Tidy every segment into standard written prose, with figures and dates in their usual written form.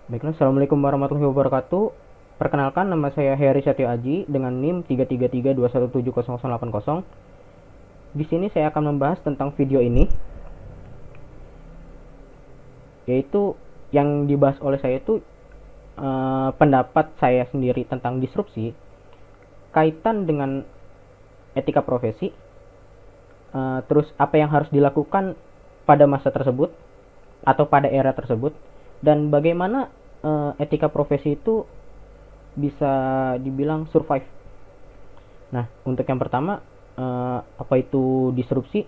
Baiklah, Assalamualaikum warahmatullahi wabarakatuh. Perkenalkan, nama saya Heri Satyo Aji dengan NIM 333217080. Di sini saya akan membahas tentang video ini, yaitu yang dibahas oleh saya itu pendapat saya sendiri tentang disrupsi, kaitan dengan etika profesi, terus apa yang harus dilakukan pada masa tersebut atau pada era tersebut, dan bagaimana etika profesi itu bisa dibilang survive. Nah, untuk yang pertama, apa itu disrupsi?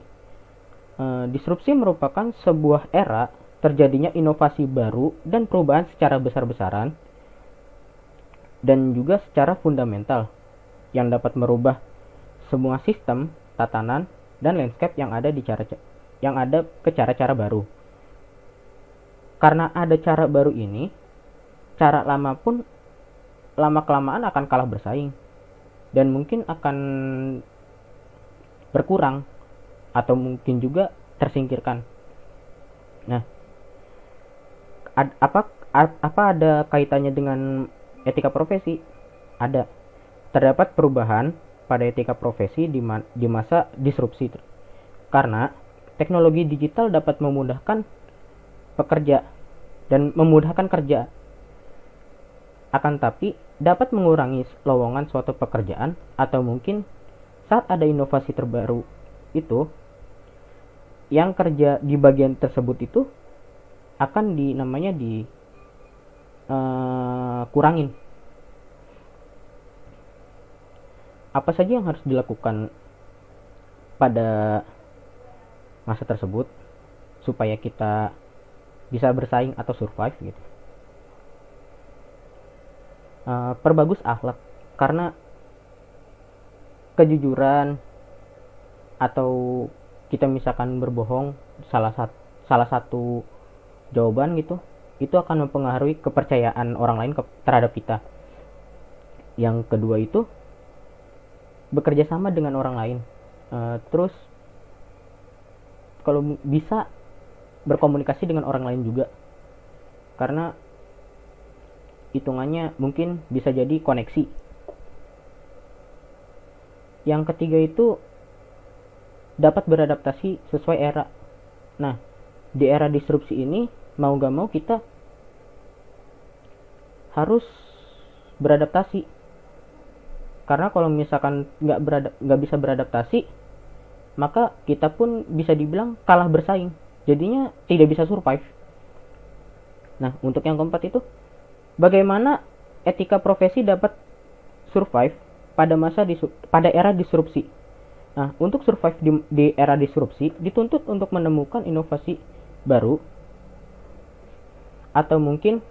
Disrupsi merupakan sebuah era terjadinya inovasi baru dan perubahan secara besar-besaran dan juga secara fundamental yang dapat merubah semua sistem, tatanan, dan landscape yang ada ke cara-cara baru. Karena ada cara baru ini, cara lama pun lama-kelamaan akan kalah bersaing dan mungkin akan berkurang atau mungkin juga tersingkirkan. Nah, apa ada kaitannya dengan etika profesi? Ada. Terdapat perubahan pada etika profesi di masa disrupsi. Karena teknologi digital dapat memudahkan pekerja dan memudahkan kerja. Akan tapi dapat mengurangi lowongan suatu pekerjaan, atau mungkin saat ada inovasi terbaru itu, yang kerja di bagian tersebut itu akan kurangin. Apa saja yang harus dilakukan pada masa tersebut supaya kita bisa bersaing atau survive gitu? Perbagus akhlak, karena kejujuran atau kita misalkan berbohong salah satu jawaban gitu, itu akan mempengaruhi kepercayaan orang lain terhadap kita. Yang kedua itu bekerja sama dengan orang lain, terus kalau bisa berkomunikasi dengan orang lain juga, karena hitungannya mungkin bisa jadi koneksi. Yang ketiga itu dapat beradaptasi sesuai era. Nah, di era disrupsi ini mau gak mau kita harus beradaptasi, karena kalau misalkan nggak bisa beradaptasi, maka kita pun bisa dibilang kalah bersaing, jadinya tidak bisa survive. Nah, untuk yang keempat itu, bagaimana etika profesi dapat survive pada era disrupsi. Nah, untuk survive di era disrupsi dituntut untuk menemukan inovasi baru, atau mungkin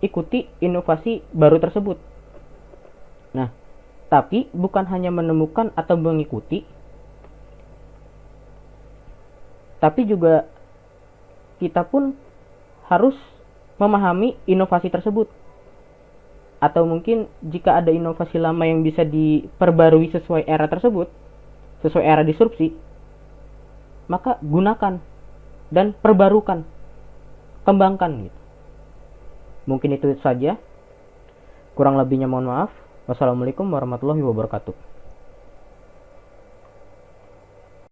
ikuti inovasi baru tersebut. Nah, tapi bukan hanya menemukan atau mengikuti, tapi juga kita pun harus memahami inovasi tersebut. Atau mungkin jika ada inovasi lama yang bisa diperbarui sesuai era tersebut, sesuai era disrupsi, maka gunakan dan perbarukan, kembangkan gitu. Mungkin itu saja. Kurang lebihnya mohon maaf. Wassalamualaikum warahmatullahi wabarakatuh.